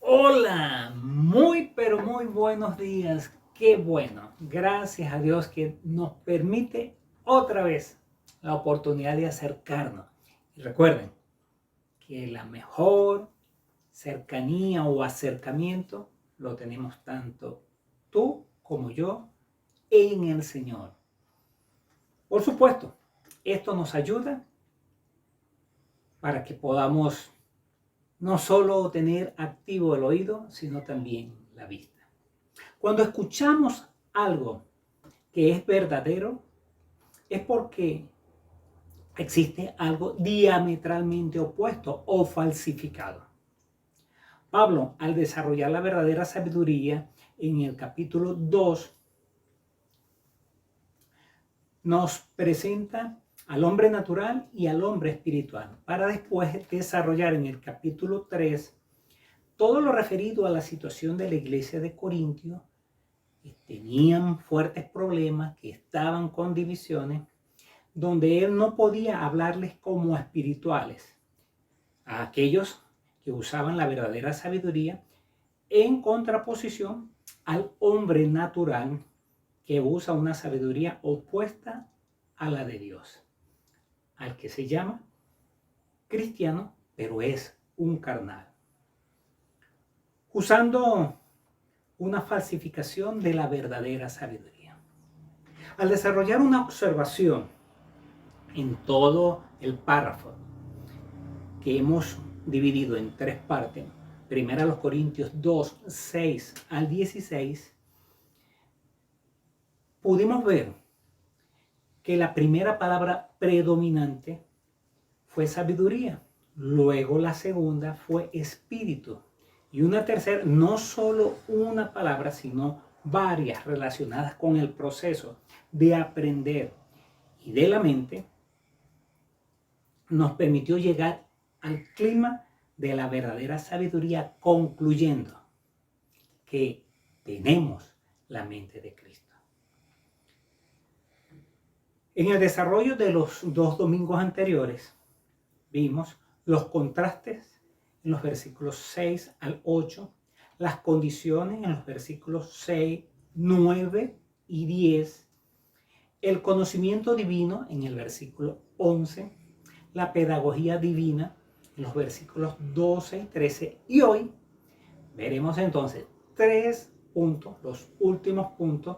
Hola, muy pero muy buenos días. Qué bueno. Gracias a Dios que nos permite otra vez la oportunidad de acercarnos. Y recuerden que la mejor cercanía o acercamiento lo tenemos tanto tú como yo en el Señor. Por supuesto, esto nos ayuda para que podamos no solo tener activo el oído, sino también la vista. Cuando escuchamos algo que es verdadero, es porque existe algo diametralmente opuesto o falsificado. Pablo, al desarrollar la verdadera sabiduría en el capítulo 2, nos presenta al hombre natural y al hombre espiritual, para después desarrollar en el capítulo 3 todo lo referido a la situación de la iglesia de Corintio, que tenían fuertes problemas, que estaban con divisiones, donde él no podía hablarles como espirituales a aquellos que usaban la verdadera sabiduría, en contraposición al hombre natural que usa una sabiduría opuesta a la de Dios, al que se llama cristiano, pero es un carnal, usando una falsificación de la verdadera sabiduría. Al desarrollar una observación en todo el párrafo que hemos dividido en tres partes, primera los Corintios 2, 6 al 16, pudimos ver que la primera palabra predominante fue sabiduría, luego la segunda fue espíritu y una tercera, no solo una palabra, sino varias relacionadas con el proceso de aprender y de la mente, nos permitió llegar al clima de la verdadera sabiduría, concluyendo que tenemos la mente de Cristo. En el desarrollo de los dos domingos anteriores, vimos los contrastes en los versículos 6 al 8, las condiciones en los versículos 6, 9 y 10, el conocimiento divino en el versículo 11, la pedagogía divina en los versículos 12 y 13, y hoy veremos entonces tres puntos, los últimos puntos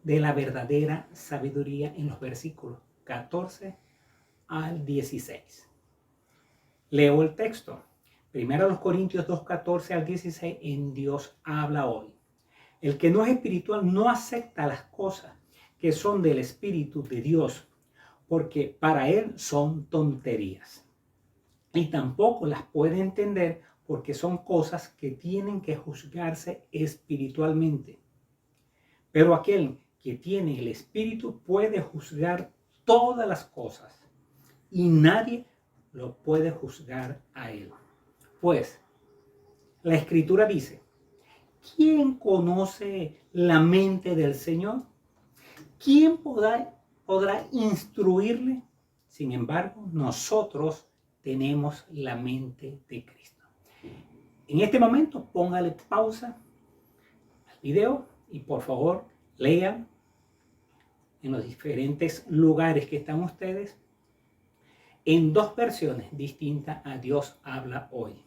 de la verdadera sabiduría en los versículos 14 al 16. Leo el texto. Primero los Corintios 2, 14 al 16, en Dios habla hoy. El que no es espiritual no acepta las cosas que son del Espíritu de Dios, porque para él son tonterías. Y tampoco las puede entender porque son cosas que tienen que juzgarse espiritualmente. Pero aquel que tiene el Espíritu puede juzgar todas las cosas y nadie lo puede juzgar a él. Pues la Escritura dice, ¿quién conoce la mente del Señor? ¿Quién podrá instruirle? Sin embargo, nosotros tenemos la mente de Cristo. En este momento, póngale pausa al video y por favor lean en los diferentes lugares que están ustedes en dos versiones distintas a Dios habla hoy.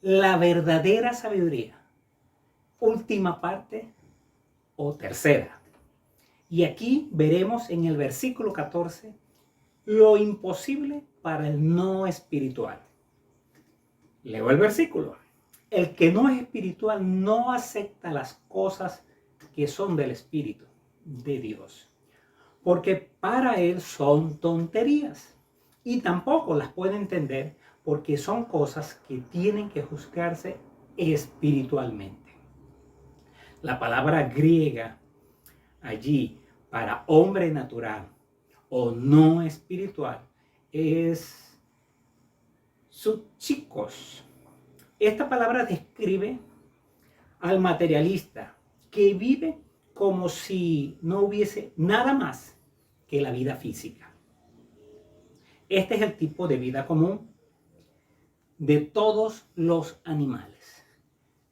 La verdadera sabiduría, última parte o tercera. Y aquí veremos en el versículo 14 lo imposible para el no espiritual. Leo el versículo. El que no es espiritual no acepta las cosas que son del Espíritu de Dios, porque para él son tonterías y tampoco las puede entender porque son cosas que tienen que juzgarse espiritualmente. La palabra griega allí para hombre natural o no espiritual es subchicos. Esta palabra describe al materialista que vive como si no hubiese nada más que la vida física. Este es el tipo de vida común de todos los animales.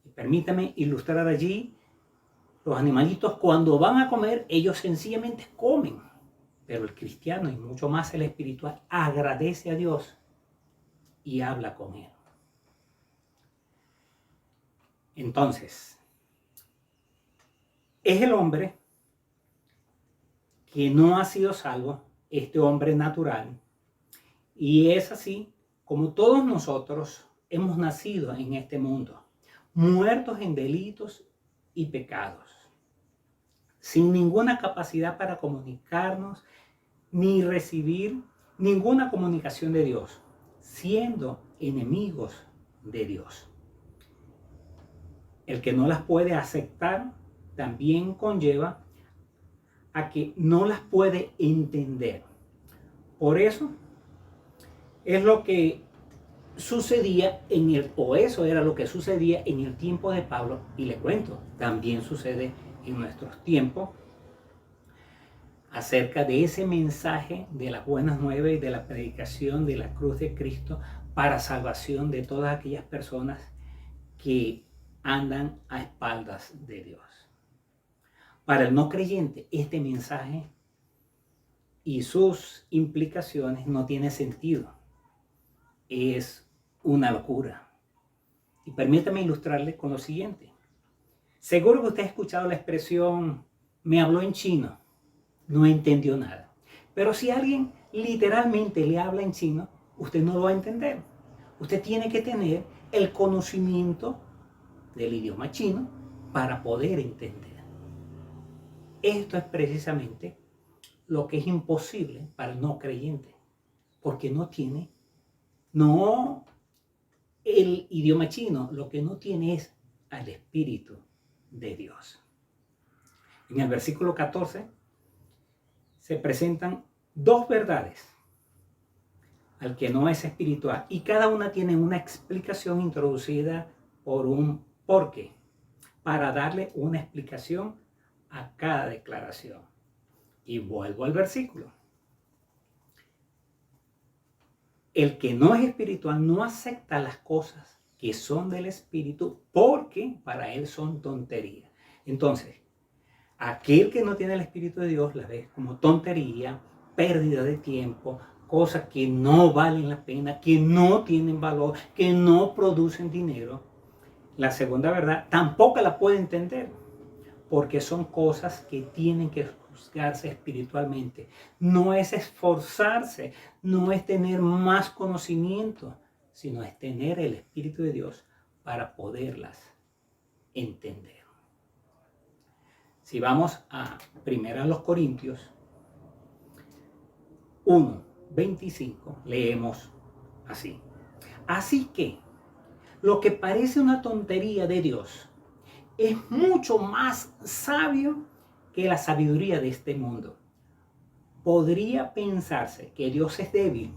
Y permítame ilustrar allí, los animalitos cuando van a comer, ellos sencillamente comen. Pero el cristiano, y mucho más el espiritual, agradece a Dios y habla con Él. Entonces, es el hombre que no ha sido salvo, este hombre natural, y es así como todos nosotros hemos nacido en este mundo, muertos en delitos y pecados, sin ninguna capacidad para comunicarnos ni recibir ninguna comunicación de Dios, siendo enemigos de Dios. El que no las puede aceptar también conlleva a que no las puede entender. Por eso es lo que sucedía eso era lo que sucedía en el tiempo de Pablo, y le cuento, también sucede en nuestros tiempos, acerca de ese mensaje de las buenas nuevas y de la predicación de la cruz de Cristo para salvación de todas aquellas personas que andan a espaldas de Dios. Para el no creyente, este mensaje y sus implicaciones no tiene sentido. Es una locura. Y permítame ilustrarle con lo siguiente. Seguro que usted ha escuchado la expresión, me habló en chino, no entendió nada. Pero si alguien literalmente le habla en chino, usted no lo va a entender. Usted tiene que tener el conocimiento del idioma chino para poder entender. Esto es precisamente lo que es imposible para el no creyente, porque no el idioma chino, lo que no tiene es al Espíritu de Dios. En el versículo 14 se presentan dos verdades al que no es espiritual, y cada una tiene una explicación introducida por un porqué, para darle una explicación a cada declaración. Y vuelvo al versículo. El que no es espiritual no acepta las cosas que son del espíritu porque para él son tontería. Entonces, aquel que no tiene el espíritu de Dios las ve como tontería, pérdida de tiempo, cosas que no valen la pena, que no tienen valor, que no producen dinero. La segunda verdad tampoco la puede entender, porque son cosas que tienen que juzgarse espiritualmente. No es esforzarse, no es tener más conocimiento, sino es tener el Espíritu de Dios para poderlas entender. Si vamos a 1 Corintios 1:25, leemos así. Así que lo que parece una tontería de Dios es mucho más sabio que la sabiduría de este mundo. Podría pensarse que Dios es débil,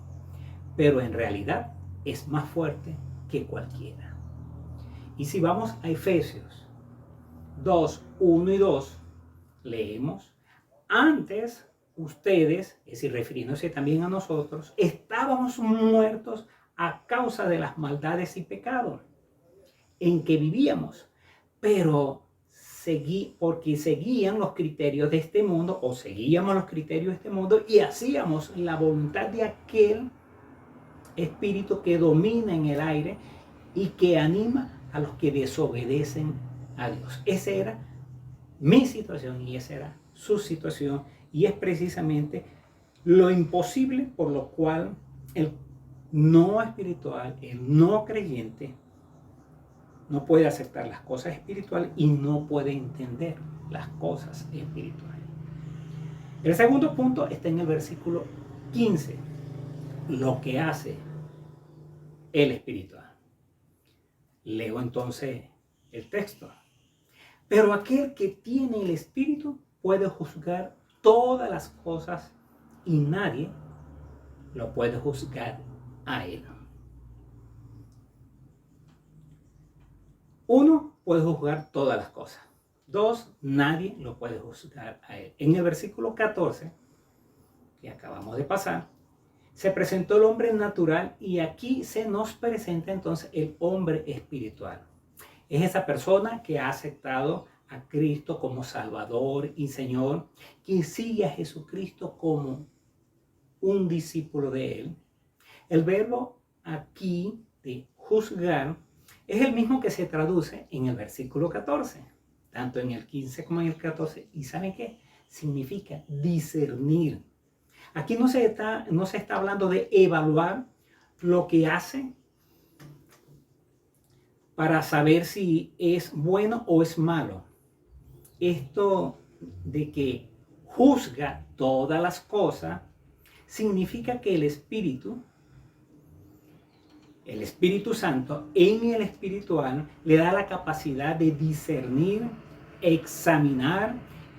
pero en realidad es más fuerte que cualquiera. Y si vamos a Efesios 2:1 y 2, leemos, antes ustedes, es decir, refiriéndose también a nosotros, estábamos muertos a causa de las maldades y pecados en que vivíamos, pero porque seguían los criterios de este mundo, o seguíamos los criterios de este mundo y hacíamos la voluntad de aquel espíritu que domina en el aire y que anima a los que desobedecen a Dios. Esa era mi situación y esa era su situación, y es precisamente lo imposible por lo cual el no espiritual, el no creyente, no puede aceptar las cosas espirituales y no puede entender las cosas espirituales. El segundo punto está en el versículo 15. Lo que hace el espiritual. Leo entonces el texto. Pero aquel que tiene el espíritu puede juzgar todas las cosas y nadie lo puede juzgar a él. Uno, puede juzgar todas las cosas. Dos, nadie lo puede juzgar a él. En el versículo 14, que acabamos de pasar, Se presentó el hombre natural y aquí se nos presenta entonces el hombre espiritual. Es esa persona que ha aceptado a Cristo como Salvador y Señor, que sigue a Jesucristo como un discípulo de Él. El verbo aquí de juzgar es el mismo que se traduce en el versículo 14, tanto en el 15 como en el 14. ¿Y saben qué? Significa discernir. Aquí no se está hablando de evaluar lo que hace para saber si es bueno o es malo. Esto de que juzga todas las cosas significa que el Espíritu Santo en el espiritual le da la capacidad de discernir, examinar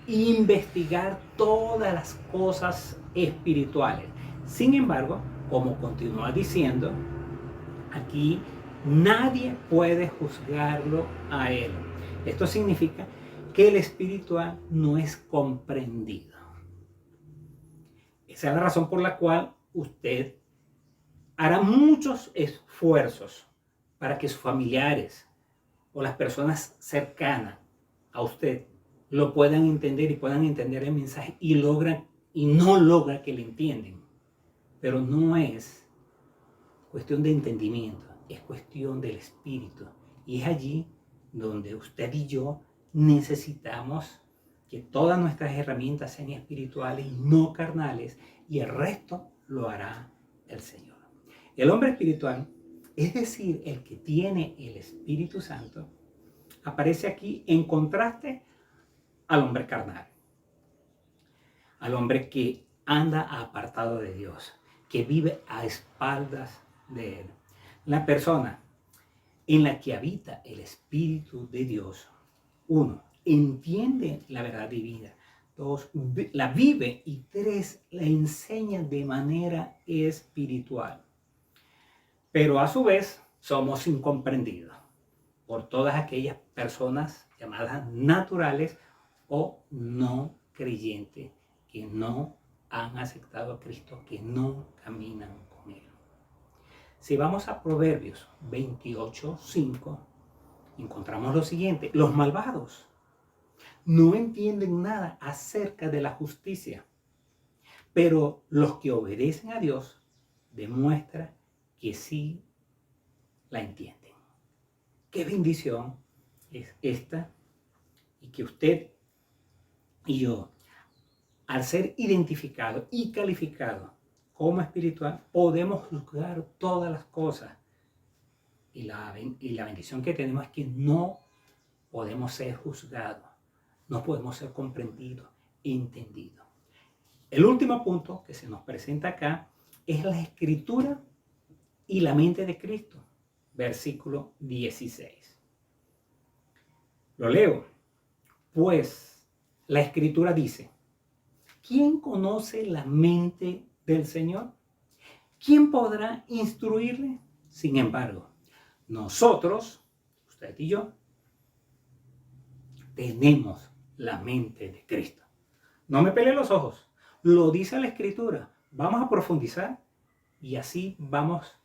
e investigar todas las cosas espirituales. Sin embargo, como continúa diciendo, aquí nadie puede juzgarlo a él. Esto significa que el espiritual no es comprendido. Esa es la razón por la cual usted hará muchos esfuerzos para que sus familiares o las personas cercanas a usted lo puedan entender y puedan entender el mensaje y no logra que le entiendan. Pero no es cuestión de entendimiento, es cuestión del espíritu. Y es allí donde usted y yo necesitamos que todas nuestras herramientas sean espirituales y no carnales, y el resto lo hará el Señor. El hombre espiritual, es decir, el que tiene el Espíritu Santo, aparece aquí en contraste al hombre carnal, al hombre que anda apartado de Dios, que vive a espaldas de Él. La persona en la que habita el Espíritu de Dios, 1, entiende la verdad divina, 2, la vive, y 3, la enseña de manera espiritual. Pero a su vez somos incomprendidos por todas aquellas personas llamadas naturales o no creyentes que no han aceptado a Cristo, que no caminan con Él. Si vamos a Proverbios 28:5, encontramos lo siguiente: los malvados no entienden nada acerca de la justicia, pero los que obedecen a Dios demuestran que sí la entienden. Qué bendición es esta, y que usted y yo, al ser identificados y calificados como espiritual, podemos juzgar todas las cosas. Y la bendición que tenemos es que no podemos ser juzgados, no podemos ser comprendidos, entendidos. El último punto que se nos presenta acá es la escritura y la mente de Cristo. Versículo 16. Lo leo. Pues la escritura dice: ¿quién conoce la mente del Señor? ¿Quién podrá instruirle? Sin embargo, nosotros, usted y yo, tenemos la mente de Cristo. No me pele los ojos. Lo dice la escritura. Vamos a profundizar y así vamos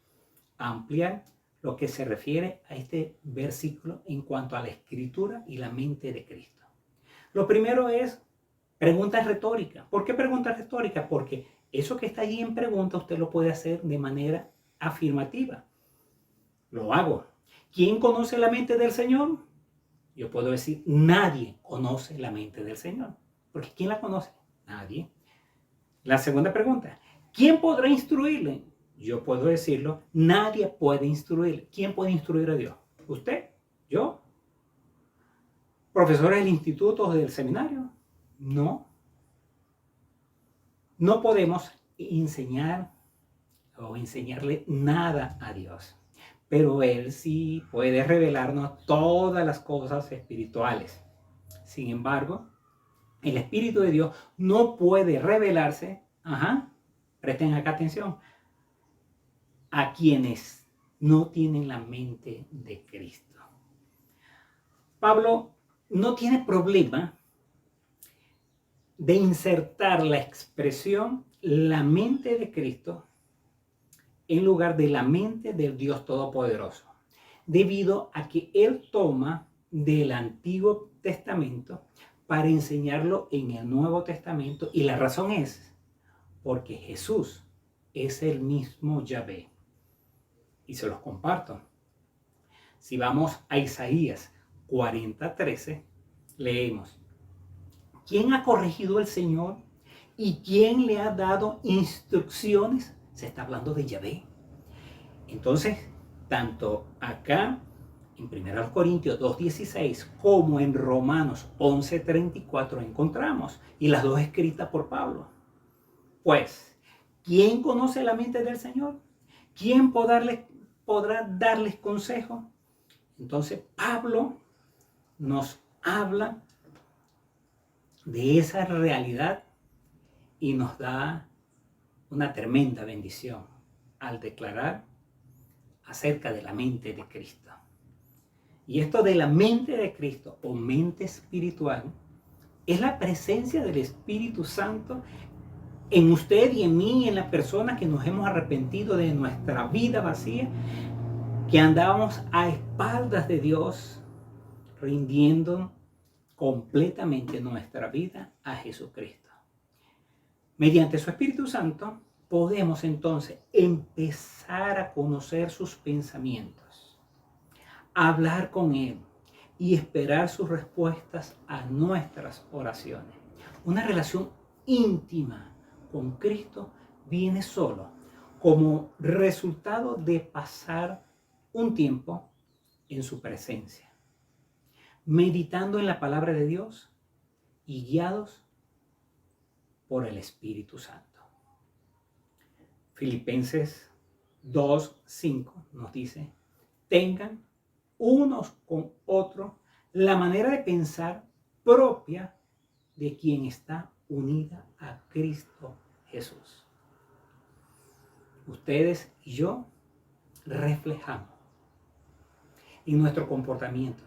a ampliar lo que se refiere a este versículo en cuanto a la escritura y la mente de Cristo. Lo primero es preguntas retóricas. ¿Por qué preguntas retóricas? Porque eso que está allí en pregunta usted lo puede hacer de manera afirmativa. Lo hago. ¿Quién conoce la mente del Señor? Yo puedo decir: nadie conoce la mente del Señor. Porque ¿quién la conoce? Nadie. La segunda pregunta: ¿quién podrá instruirle? Yo puedo decirlo: nadie puede instruirle. ¿Quién puede instruir a Dios? ¿Usted? ¿Yo? ¿Profesores del instituto o del seminario? No. No podemos enseñar o enseñarle nada a Dios, pero Él sí puede revelarnos todas las cosas espirituales. Sin embargo, el Espíritu de Dios no puede revelarse, presten acá atención, a quienes no tienen la mente de Cristo. Pablo no tiene problema de insertar la expresión la mente de Cristo en lugar de la mente del Dios Todopoderoso, debido a que Él toma del Antiguo Testamento para enseñarlo en el Nuevo Testamento, y la razón es porque Jesús es el mismo Yahvé. Y se los comparto. Si vamos a Isaías 40:13, leemos: ¿Quién ha corregido al Señor y quién le ha dado instrucciones? Se está hablando de Yahvé. Entonces, tanto acá en 1 Corintios 2:16 como en Romanos 11:34 encontramos, y las dos escritas por Pablo. Pues, ¿quién conoce la mente del Señor? ¿Quién podrá darles consejo? Entonces, Pablo nos habla de esa realidad y nos da una tremenda bendición al declarar acerca de la mente de Cristo. Y esto de la mente de Cristo o mente espiritual es la presencia del Espíritu Santo en usted y en mí, en la persona que nos hemos arrepentido de nuestra vida vacía, que andábamos a espaldas de Dios, rindiendo completamente nuestra vida a Jesucristo. Mediante su Espíritu Santo podemos entonces empezar a conocer sus pensamientos, hablar con Él y esperar sus respuestas a nuestras oraciones. Una relación íntima con Cristo viene solo como resultado de pasar un tiempo en su presencia, meditando en la palabra de Dios y guiados por el Espíritu Santo. Filipenses 2:5 nos dice: tengan unos con otros la manera de pensar propia de quien está unida a Cristo Jesús. Ustedes y yo reflejamos en nuestro comportamiento,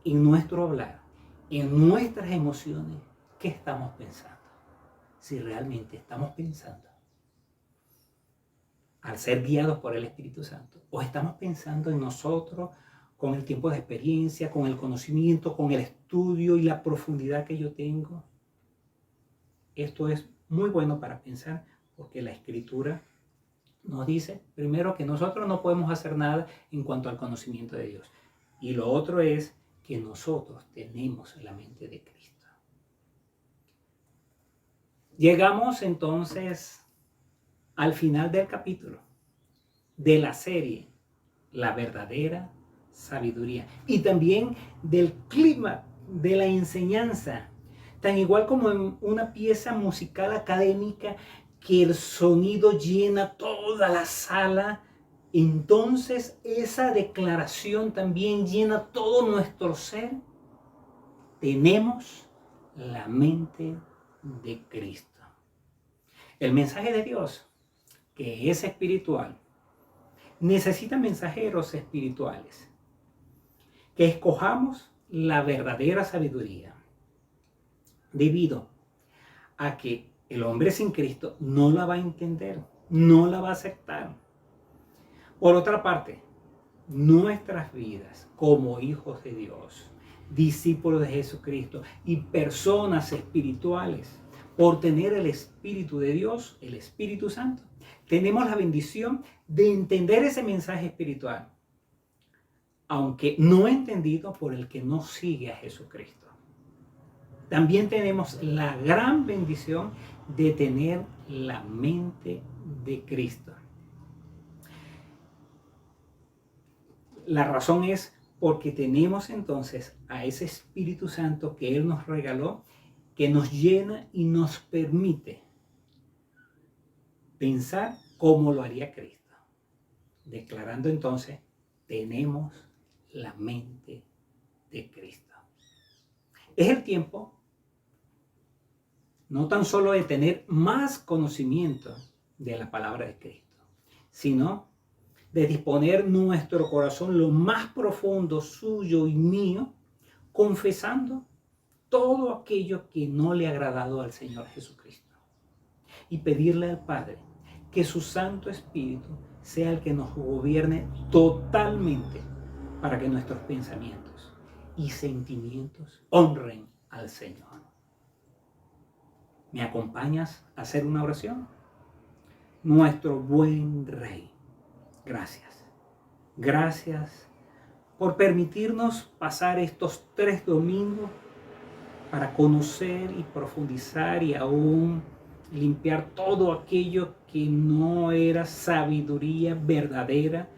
en nuestro hablar, en nuestras emociones, qué estamos pensando. Si realmente estamos pensando al ser guiados por el Espíritu Santo, o estamos pensando en nosotros con el tiempo de experiencia, con el conocimiento, con el estudio y la profundidad que yo tengo. Esto es muy bueno para pensar, porque la Escritura nos dice, primero, que nosotros no podemos hacer nada en cuanto al conocimiento de Dios. Y lo otro es que nosotros tenemos la mente de Cristo. Llegamos entonces al final del capítulo de la serie La verdadera sabiduría, y también del clima de la enseñanza, tan igual como en una pieza musical académica que el sonido llena toda la sala. Entonces esa declaración también llena todo nuestro ser. Tenemos la mente de Cristo. El mensaje de Dios, que es espiritual, necesita mensajeros espirituales. Que escojamos la verdadera sabiduría, debido a que el hombre sin Cristo no la va a entender, no la va a aceptar. Por otra parte, nuestras vidas como hijos de Dios, discípulos de Jesucristo y personas espirituales, por tener el Espíritu de Dios, el Espíritu Santo, tenemos la bendición de entender ese mensaje espiritual, aunque no entendido por el que no sigue a Jesucristo. También tenemos la gran bendición de tener la mente de Cristo. La razón es porque tenemos entonces a ese Espíritu Santo que Él nos regaló, que nos llena y nos permite pensar como lo haría Cristo. Declarando entonces, tenemos la mente de Cristo. Es el tiempo no tan solo de tener más conocimiento de la palabra de Cristo, sino de disponer nuestro corazón lo más profundo suyo y mío, confesando todo aquello que no le ha agradado al Señor Jesucristo, y pedirle al Padre que su Santo Espíritu sea el que nos gobierne totalmente para que nuestros pensamientos y sentimientos honren al Señor. ¿Me acompañas a hacer una oración? Nuestro buen Rey, gracias. Gracias por permitirnos pasar estos 3 domingos para conocer y profundizar y aún limpiar todo aquello que no era sabiduría verdadera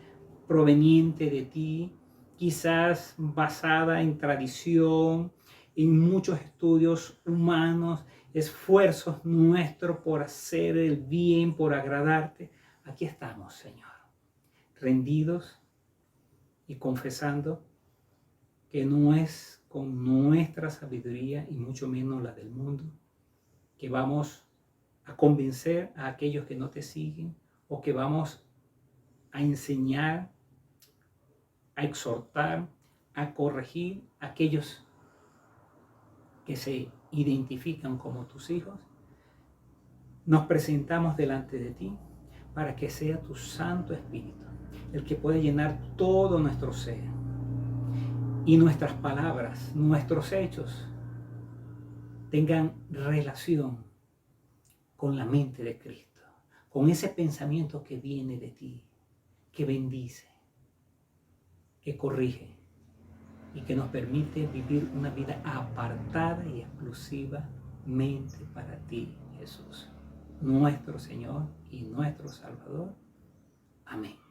proveniente de ti, quizás basada en tradición, en muchos estudios humanos, esfuerzos nuestros por hacer el bien, por agradarte. Aquí estamos, Señor, rendidos y confesando que no es con nuestra sabiduría y mucho menos la del mundo que vamos a convencer a aquellos que no te siguen o que vamos a enseñar, a exhortar, a corregir a aquellos que se identifican como tus hijos. Nos presentamos delante de ti para que sea tu Santo Espíritu el que pueda llenar todo nuestro ser y nuestras palabras, nuestros hechos tengan relación con la mente de Cristo, con ese pensamiento que viene de ti, que bendice, que corrige y que nos permite vivir una vida apartada y exclusivamente para ti, Jesús, nuestro Señor y nuestro Salvador. Amén.